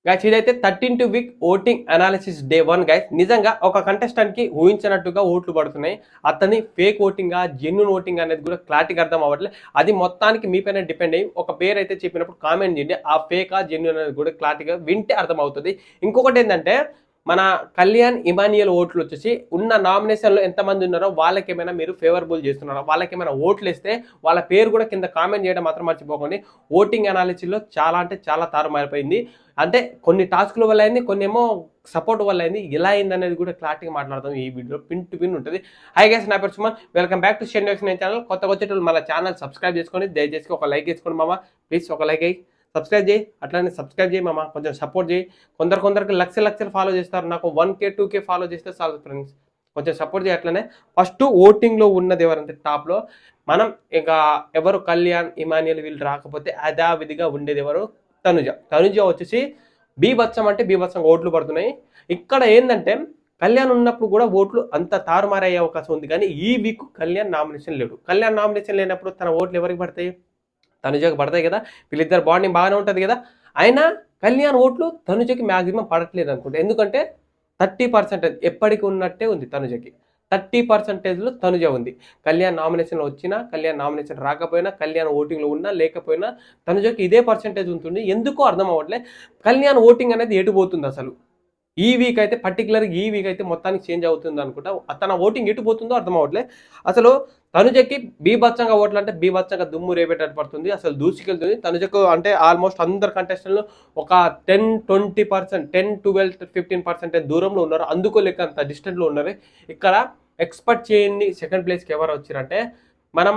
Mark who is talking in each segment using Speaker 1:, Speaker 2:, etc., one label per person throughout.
Speaker 1: Guys ఇదైతే 13th week voting analysis day 1 guys. నిజంగా ఒక కంటెస్టెంట్ కి ఊహించినట్టుగా ఓట్లు పడుతున్నాయి. అతని ఫేక్ ఓటింగా జెన్యూన్ ఓటింగ్ అనేది కూడా క్లారిటీగా అర్థం అవ్వట్లేదు. అది మొత్తానికి మీ పైన డిపెండ్ అయ్యి ఒక పేరు అయితే చెప్పినప్పుడు కామెంట్ చేయండి. ఆ ఫేకా జెన్యూన్ అనేది కూడా క్లారిటీగా వింటే అర్థం అవుతుంది. ఇంకొకటి ఏంటంటే మన కళ్యాణ్ ఇమానియల్ ఓట్లు వచ్చేసి ఉన్న నామినేషన్లో ఎంతమంది ఉన్నారో వాళ్ళకేమైనా మీరు ఫేవరబుల్ చేస్తున్నారా, వాళ్ళకేమైనా ఓట్లు ఇస్తే వాళ్ళ పేరు కూడా కింద కామెంట్ చేయడం మాత్రం మర్చిపోకండి. ఓటింగ్ అనాలిసిస్లో చాలా అంటే చాలా తారుమారిపోయింది. అంటే కొన్ని టాస్క్ల వల్ల అయింది, కొన్ని ఏమో సపోర్ట్ వల్ల అయింది. ఎలా అయింది అనేది కూడా క్లారిటీగా మాట్లాడదాం ఈ వీడియో. పిన్ టు పిన్ ఉంటుంది. హై గైస్, నా పేరు సుమన్. వెల్కమ్ బ్యాక్ టు షెన్ ఛానల్. కొత్తగా వచ్చేటప్పుడు మన ఛానల్ సబ్స్క్రైబ్ చేసుకోండి. దయచేసి ఒక లైక్ వేసుకోండి మామ, ప్లీజ్ ఒక లైక్ అయ్యి సబ్స్క్రైబ్ చేయి. అట్లానే సబ్స్క్రైబ్ చేయి మామ, కొంచెం సపోర్ట్ చేయి. కొందరికి లక్షలు ఫాలో చేస్తారు. నాకు 1K 2K ఫాలో చేస్తే చాలు ఫ్రెండ్స్, కొంచెం సపోర్ట్ చేయి. అట్లనే ఫస్ట్ ఓటింగ్లో ఉన్నది ఎవరంటే టాప్లో మనం ఇంకా ఎవరు కళ్యాణ్ ఇమానియల్ వీళ్ళు రాకపోతే యథావిధిగా ఉండేది ఎవరు, తనుజ వచ్చేసి బీభత్సం అంటే బీభత్సంగా ఓట్లు పడుతున్నాయి. ఇక్కడ ఏంటంటే కళ్యాణ్ ఉన్నప్పుడు కూడా ఓట్లు అంత తారుమారయ్యే అవకాశం ఉంది. కానీ ఈ వీక్ కళ్యాణ్ నామినేషన్ లేడు. కళ్యాణ్ నామినేషన్ లేనప్పుడు తన ఓట్లు ఎవరికి పడతాయి? తనుజకి పడతాయి కదా. వీళ్ళిద్దరు బాండింగ్ బాగానే ఉంటుంది కదా. అయినా కళ్యాణ్ ఓట్లు తనుజకి మ్యాక్సిమం పడట్లేదు అనుకుంటా. ఎందుకంటే 30% ఎప్పటికి ఉన్నట్టే ఉంది తనుజకి. 30%లో తనుజ ఉంది. కళ్యాణ్ నామినేషన్లో వచ్చినా, కళ్యాణ్ నామినేషన్ రాకపోయినా, కళ్యాణ్ ఓటింగ్లో ఉన్నా లేకపోయినా తనుజకి ఇదే పర్సెంటేజ్ ఉంటుంది. ఎందుకో అర్థం అవ్వట్లే. కళ్యాణ్ ఓటింగ్ అనేది ఎటు పోతుంది అసలు? ఈ వీక్ అయితే పర్టికులర్గా ఈ వీక్ అయితే మొత్తానికి చేంజ్ అవుతుంది అనుకుంటా. తన ఓటింగ్ ఎటు పోతుందో అర్థం అవ్వట్లే. అసలు తనుజకి బీభత్సంగా ఓట్లు అంటే బీభత్సంగా దుమ్ము రేపేటట్టు పడుతుంది. అసలు దూసుకెళ్తుంది తనుజకు. అంటే ఆల్మోస్ట్ అందరు కంటెస్టెంట్లు ఒక 10-20%, 10-12-15% దూరంలో ఉన్నారు. అందుకో లెక్క అంత డిస్టెంట్లో ఉన్నారు. ఇక్కడ ఎక్స్పెక్ట్ చేయండి సెకండ్ ప్లేస్కి ఎవరు వచ్చారంటే మనం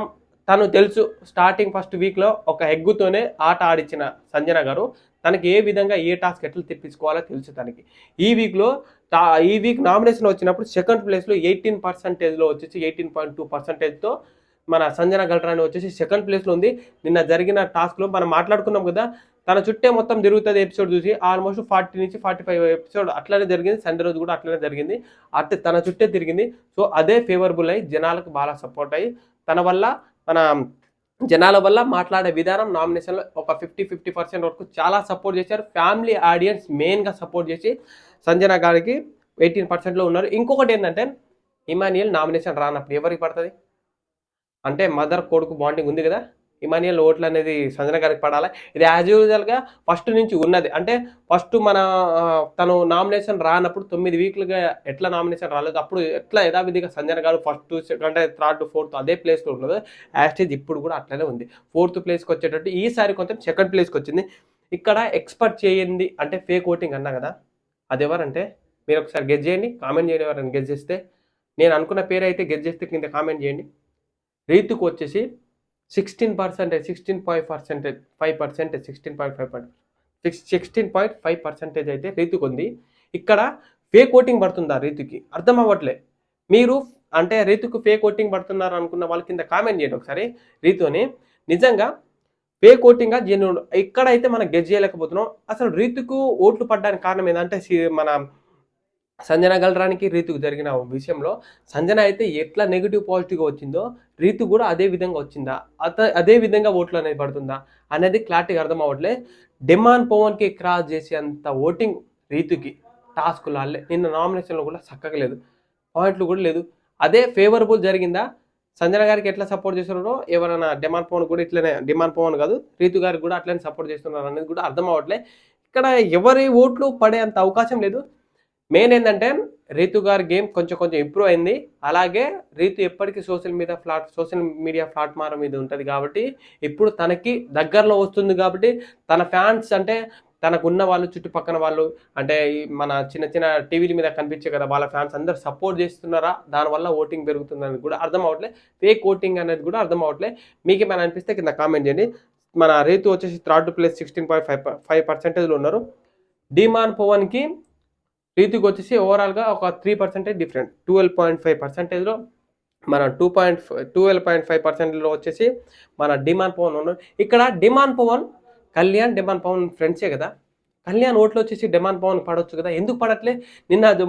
Speaker 1: తను తెలుసు స్టార్టింగ్ ఫస్ట్ వీక్లో ఒక ఎగ్గుతోనే ఆట ఆడిచ్చిన సంజన గారు తనకి ఏ విధంగా ఏ టాస్క్ ఎట్లా తెప్పించుకోవాలో తెలుసు తనకి. ఈ వీక్ నామినేషన్ వచ్చినప్పుడు సెకండ్ ప్లేస్లో 18%లో వచ్చేసి 18.2%తో మన సంజన గల్రాని వచ్చేసి సెకండ్ ప్లేస్లో ఉంది. నిన్న జరిగిన టాస్క్లో మనం మాట్లాడుకున్నాం కదా, తన చుట్టే మొత్తం తిరుగుతుంది ఎపిసోడ్ చూసి. ఆల్మోస్ట్ 40 నుంచి 45 ఎపిసోడ్ అట్లనే జరిగింది. సండే రోజు కూడా అట్లనే జరిగింది. అంటే తన చుట్టే తిరిగింది. సో అదే ఫేవరబుల్ అయ్యి జనాలకు బాగా సపోర్ట్ అయ్యి తన వల్ల మన జనాల వల్ల మాట్లాడే విధానం నామినేషన్లో ఒక 50% వరకు చాలా సపోర్ట్ చేశారు. ఫ్యామిలీ ఆడియన్స్ మెయిన్గా సపోర్ట్ చేసి సంజన గారికి 18%లో ఉన్నారు. ఇంకొకటి ఏంటంటే ఇమానియల్ నామినేషన్ రానప్పుడు ఎవరికి పడుతుంది అంటే మదర్ కొడుకు బాండింగ్ ఉంది కదా, ఇమానియల్ ఓట్లు అనేది సంజన గారికి పడాలి. ఇది యాజ్ యూజువల్గా ఫస్ట్ నుంచి ఉన్నది. అంటే ఫస్ట్ మన తను నామినేషన్ రానప్పుడు 9 వీక్లుగా ఎట్లా నామినేషన్ రాలేదు, అప్పుడు ఎట్లా యథావిధిగా సంజన గారు ఫస్ట్ సెకండ్ థర్డ్ ఫోర్త్ అదే ప్లేస్లో ఉన్నది. యాస్టేజ్ ఇప్పుడు కూడా అట్లనే ఉంది. 4th ప్లేస్కి వచ్చేటట్టు ఈసారి కొంచెం సెకండ్ ప్లేస్కి వచ్చింది. ఇక్కడ ఎక్స్పెక్ట్ చేయండి అంటే ఫేక్ ఓటింగ్ అన్నా కదా, అది ఎవరంటే మీరు ఒకసారి గెస్ చేయండి, కామెంట్ చేయండి. ఎవరైనా గెస్ చేస్తే, నేను అనుకున్న పేరు అయితే గెస్ చేస్తే కింద కామెంట్ చేయండి. రీతుకు వచ్చేసి 16%, 16.5% అయితే రీతుకు ఉంది. ఇక్కడ ఫేక్ ఓటింగ్ పడుతుందా రీతుకి? అర్థం అవ్వట్లే. మీరు అంటే రీతుకు ఫేక్ ఓటింగ్ పడుతున్నారు అనుకున్న వాళ్ళ కింద కామెంట్ చేయండి ఒకసారి. రీతుని నిజంగా ఫేక్ ఓటింగ్గా జెన్యూన్ ఇక్కడైతే మనం గెస్ చేయలేకపోతున్నాం. అసలు రీతుకు ఓట్లు పడడానికి కారణం ఏంటంటే మన సంజన గల్రానికి రీతుకు జరిగిన విషయంలో సంజన అయితే ఎట్లా నెగిటివ్ పాజిటివ్గా వచ్చిందో రీతు కూడా అదే విధంగా వచ్చిందా, అదే విధంగా ఓట్లు అనేది పడుతుందా అనేది క్లారిటీగా అర్థం అవ్వట్లే. డిమాండ్ పవన్కి క్రాస్ చేసేంత ఓటింగ్ రీతుకి టాస్క్లు ఆడలే. నిన్న నామినేషన్లో కూడా చక్కగా లేదు, పాయింట్లు కూడా లేదు. అదే ఫేవరబుల్ జరిగిందా, సంజన గారికి ఎట్లా సపోర్ట్ చేస్తున్నారో ఎవరైనా డిమాండ్ పవన్ కూడా ఇట్లనే, డిమాండ్ పవన్ కాదు రీతు గారికి కూడా అట్లనే సపోర్ట్ చేస్తున్నారు అనేది కూడా అర్థం అవ్వట్లే. ఇక్కడ ఎవరి ఓట్లు పడే అంత అవకాశం లేదు. మెయిన్ ఏంటంటే రీతు గారి గేమ్ కొంచెం ఇంప్రూవ్ అయింది. అలాగే రీతు ఎప్పటికీ సోషల్ మీడియా ప్లాట్ఫామ్ మీద ఉంటుంది కాబట్టి ఇప్పుడు తనకి దగ్గరలో వస్తుంది. కాబట్టి తన ఫ్యాన్స్ అంటే తనకున్న వాళ్ళు, చుట్టుపక్కల వాళ్ళు, అంటే మన చిన్న టీవీల మీద కనిపించే కదా వాళ్ళ ఫ్యాన్స్ అందరు సపోర్ట్ చేస్తున్నారా, దానివల్ల ఓటింగ్ పెరుగుతుందని కూడా అర్థం అవ్వట్లే. ఫేక్ ఓటింగ్ అనేది కూడా అర్థం అవ్వట్లే. మీకు ఏమైనా అనిపిస్తే కింద కామెంట్ చేయండి. మన రీతు వచ్చేసి 3rd ప్లేస్ 16.5%లో ఉన్నారు. డిమాండ్ పవన్కి రీతుకి వచ్చేసి ఓవరాల్గా ఒక 3% డిఫరెంట్. 12.5%లో మన 12.5%లో వచ్చేసి మన డిమాండ్ పవన్ ఉన్నారు. ఇక్కడ డిమాండ్ పవన్ డిమాండ్ పవన్ ఫ్రెండ్సే కదా. కళ్యాణ్ ఓట్లు వచ్చేసి డిమాండ్ పవన్ పడవచ్చు కదా, ఎందుకు పడట్లే?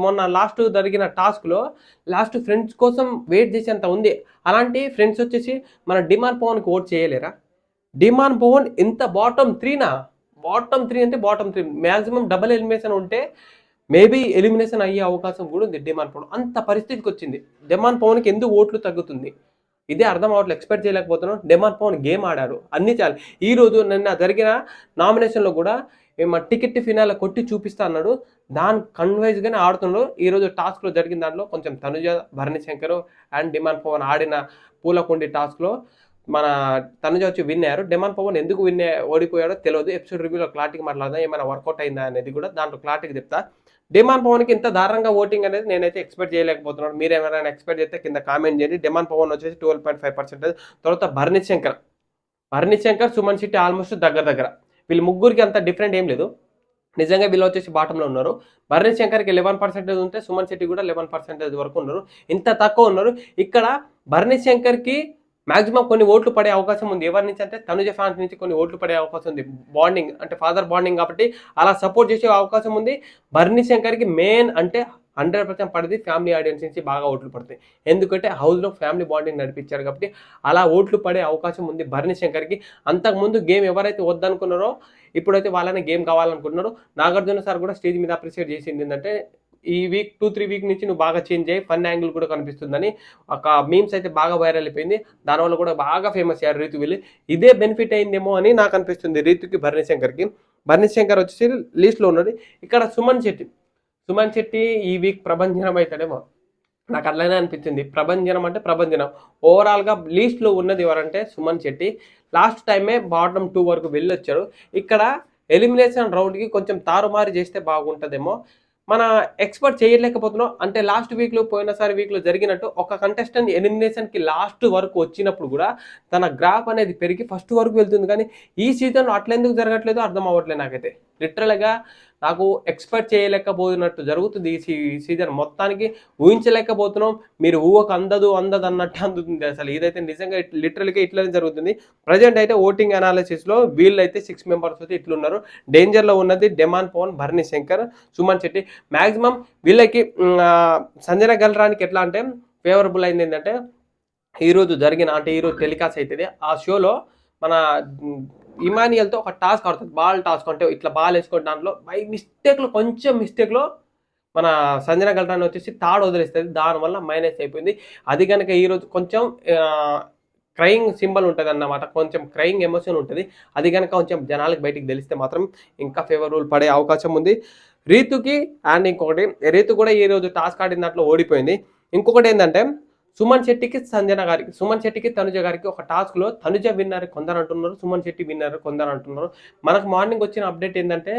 Speaker 1: మొన్న లాస్ట్ జరిగిన టాస్క్లో లాస్ట్ ఫ్రెండ్స్ కోసం వెయిట్ చేసేంత ఉంది. అలాంటి ఫ్రెండ్స్ వచ్చేసి మన డిమాండ్ పవన్కి ఓట్ చేయలేరా? డిమాండ్ పవన్ ఎంత బాటమ్ 3నా, బాటమ్ 3 అంటే బాటమ్ 3 మాక్సిమం డబుల్ ఎలిమినేషన్ ఉంటే మేబీ ఎలిమినేషన్ అయ్యే అవకాశం కూడా ఉంది డిమాండ్ పవన్. అంత పరిస్థితికి వచ్చింది. డిమాండ్ పవన్కి ఎందుకు ఓట్లు తగ్గుతుంది ఇదే అర్థం అవ్వట్లేదు. ఎక్స్పెక్ట్ చేయలేకపోతున్నాం. డిమాండ్ పవన్ గేమ్ ఆడారు అన్ని చాలు. ఈ రోజు నిన్న జరిగిన నామినేషన్లో కూడా మా టికెట్ ఫినాల కొట్టి చూపిస్తా అన్నాడు. దాని కన్వైజ్గానే ఆడుతున్నాడు. ఈరోజు టాస్క్లో జరిగిన దాంట్లో కొంచెం తనుజ, భరణి శంకర్ అండ్ డిమాండ్ పవన్ ఆడిన పూలకొండి టాస్క్లో మన తనుజ వచ్చి విన్ అయ్యారు. డిమాండ్ పవన్ ఎందుకు ఓడిపోయాడో తెలియదు. ఎపిసోడ్ రివ్యూలో క్లారిటీకి మాట్లాడదాం. ఏమైనా వర్కౌట్ అయిందా అనేది కూడా దాంట్లో క్లారిటీకి చెప్తా. డిమాండ్ పవన్కి ఇంత దారుణంగా ఓటింగ్ అనేది నేనైతే ఎక్స్పెక్ట్ చేయలేకపోతున్నాను. మీరు ఎవరైనా ఎక్స్పెక్ట్ చేస్తే కింద కామెంట్ చేయండి. డిమాండ్ పవన్ వచ్చేసి 12.5%. తర్వాత భరణి శంకర్, సుమన్ శెట్టి ఆల్మోస్ట్ దగ్గర. వీళ్ళు ముగ్గురికి అంత డిఫరెంట్ ఏం లేదు. నిజంగా వీళ్ళు వచ్చేసి బాటంలో ఉన్నారు. భరణి శంకర్కి 11% ఉంటే సుమన్ శెట్టి కూడా 11% వరకు ఉన్నారు. ఇంత తక్కువ ఉన్నారు. ఇక్కడ భరణి శంకర్కి మాక్సిమం కొన్ని ఓట్లు పడే అవకాశం ఉంది. ఎవరి నుంచి అంటే తనుజ ఫ్యాన్స్ నుంచి కొన్ని ఓట్లు పడే అవకాశం ఉంది. బాండింగ్ అంటే ఫాదర్ బాండింగ్ కాబట్టి అలా సపోర్ట్ చేసే అవకాశం ఉంది. భరణి శంకర్కి మెయిన్ అంటే 100% పడింది ఫ్యామిలీ ఆడియన్స్ నుంచి బాగా ఓట్లు పడతాయి. ఎందుకంటే హౌస్లో ఫ్యామిలీ బాండింగ్ నడిపించారు కాబట్టి అలా ఓట్లు పడే అవకాశం ఉంది భరణి శంకర్కి. అంతకుముందు గేమ్ ఎవరైతే వద్దనుకున్నారో ఇప్పుడైతే వాళ్ళని గేమ్ కావాలనుకుంటున్నారు. నాగార్జున సార్ కూడా స్టేజ్ మీద అప్రిషియేట్ చేసింది ఏంటంటే ఈ వీక్ 2-3 వీక్ నుంచి నువ్వు బాగా చేంజ్ అయ్యి ఫన్ యాంగిల్ కూడా కనిపిస్తుందని ఒక మీమ్స్ అయితే బాగా వైరల్ అయిపోయింది. దానివల్ల కూడా బాగా ఫేమస్ అయ్యారు రీతు వీళ్ళు. ఇదే బెనిఫిట్ అయిందేమో అని నాకు అనిపిస్తుంది రీతుకి, భరణి శంకర్కి. భరణి శంకర్ వచ్చేసి లీస్ట్లో ఉన్నది. ఇక్కడ సుమన్ శెట్టి ఈ వీక్ ప్రభంజనం అవుతాడేమో నాకు అట్లనే అనిపించింది. ప్రభంజనం అంటే ప్రభంజనం. ఓవరాల్గా లీస్ట్లో ఉన్నది ఎవరంటే సుమన్ శెట్టి. లాస్ట్ టైమే బాటమ్ 2 వరకు వెళ్ళొచ్చారు. ఇక్కడ ఎలిమినేషన్ రౌండ్కి కొంచెం తారుమారు చేస్తే బాగుంటుందేమో. మన ఎక్స్పెక్ట్ చేయలేకపోతున్నాం. అంటే లాస్ట్ వీక్లో పోయినసారి వీక్లో జరిగినట్టు ఒక కంటెస్టెంట్ ఎలిమినేషన్కి లాస్ట్ వరకు వచ్చినప్పుడు కూడా తన గ్రాఫ్ అనేది పెరిగి ఫస్ట్ వరకు వెళ్తుంది. కానీ ఈ సీజన్లో అట్లా ఎందుకు జరగట్లేదో అర్థం అవ్వట్లేదు నాకైతే. లిటరల్గా నాకు ఎక్స్పెక్ట్ చేయలేకపోతున్నట్టు జరుగుతుంది ఈ సీజన్ మొత్తానికి. ఊహించలేకపోతున్నాం. మీరు ఊహకు అందదు అన్నట్టు అందుతుంది అసలు. ఇదైతే నిజంగా లిటరల్గా ఇట్లనే జరుగుతుంది. ప్రజెంట్ అయితే ఓటింగ్ అనాలిసిస్లో వీళ్ళైతే 6 మెంబర్స్ అయితే ఇట్లున్నారు. డేంజర్లో ఉన్నది డిమాండ్ పవన్, భరణి శంకర్, సుమన్ శెట్టి. మ్యాక్సిమం వీళ్ళకి సంజన గెలరానికి ఎట్లా అంటే ఫేవరబుల్ అయింది ఏంటంటే ఈరోజు టెలికాస్ట్ అవుతుంది. ఆ షోలో మన ఇమానియల్తో ఒక టాస్క్ ఆడుతుంది. బాల్ టాస్క్ అంటే ఇట్లా బాల్ వేసుకొని దాంట్లో బై మిస్టేక్లో మన సంజన గల్రాని వచ్చేసి తాడు వదిలేస్తుంది. దానివల్ల మైనస్ అయిపోయింది. అది కనుక ఈరోజు కొంచెం క్రయింగ్ సింబల్ ఉంటుంది అన్నమాట. కొంచెం క్రయింగ్ ఎమోషన్ ఉంటుంది. అది కనుక కొంచెం జనాలకు బయటికి తెలిస్తే మాత్రం ఇంకా ఫేవరబుల్ పడే అవకాశం ఉంది రీతుకి. అండ్ ఇంకొకటి, రీతు కూడా ఈరోజు టాస్క్ ఆడిన దాంట్లో ఓడిపోయింది. ఇంకొకటి ఏంటంటే సుమన్ శెట్టికి తనుజ గారికి ఒక టాస్క్లో తనుజ విన్నర్ కొందరు అంటున్నారు, సుమన్ శెట్టి విన్నర్ కొందరు అంటున్నారు. మనకు మార్నింగ్ వచ్చిన అప్డేట్ ఏంటంటే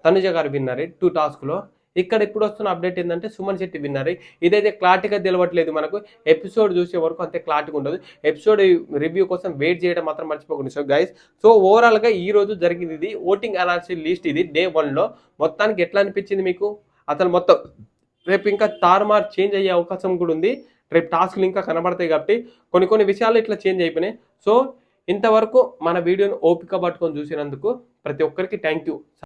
Speaker 1: తనుజ గారు విన్నర్ 2 టాస్క్లో. ఇక్కడ ఇప్పుడు వస్తున్న అప్డేట్ ఏంటంటే సుమన్ శెట్టి విన్నర్. ఇదైతే క్లారిటీగా తెలియట్లేదు మనకు. ఎపిసోడ్ చూసే వరకు అంతే క్లారిటీగా ఉండదు. ఎపిసోడ్ రివ్యూ కోసం వెయిట్ చేయడం మాత్రం మర్చిపోకండి. సో గైస్, సో ఓవరాల్గా ఈ రోజు జరిగింది ఇది ఓటింగ్ అనాలిసిస్ లిస్ట్. ఇది డే 1లో మొత్తానికి ఎట్లా అనిపించింది మీకు? అసలు మొత్తం రేపు ఇంకా తారుమారు చేంజ్ అయ్యే అవకాశం కూడా ఉంది. రేపు టాస్క్లు ఇంకా కనబడతాయి కాబట్టి కొన్ని విషయాలు ఇట్లా చేంజ్ అయిపోయినాయి. సో ఇంతవరకు మన వీడియోని ఓపిక పట్టుకొని చూసినందుకు ప్రతి ఒక్కరికి థ్యాంక్ యూ.